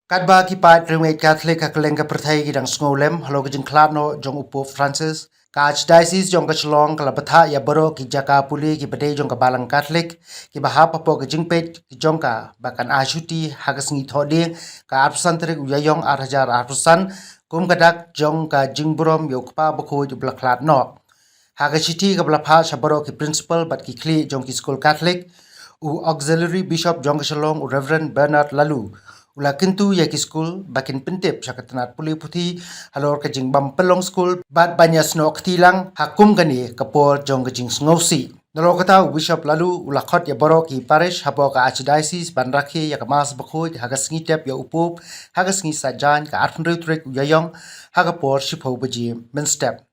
Kadba ki pat rungait Catholic kakeleng ka perthai ki dang Sngi halo ka jing klat no jong upo Francis ka archdiocese jong ka chlong kala batha ya boro ki Jaka Pule ki badai jong ka Balang Catholic ki bahap apo ka jing pet ki jong ka bakan ashuti hagas ngi Thohdieng ka arpusan terik uyayong arhajar arpusan kum kadak jong ka jing brom yo kpa bako jubla klat no hagashiti ka blapha shaboro ki principal bat ki kli jong ki Skul Catholic u auxiliary bishop jong ka chlong u Reverend Bernard Lalu ula kintu ya ki Skul bakin pentip syakatanat puli puthi halor ka jing bam pelong Skul bat banya snok tilang hakum gani kapor jong ka jing sngosi nalo kata bishop Lalu ula khot ya borok ki parish habo ka archdiocese ban rakhi ya ka mas bakhoj hagas ngi tep ya upop hagas ngi sajan ka arfnreu trek uyayong hagapor shipho baji men step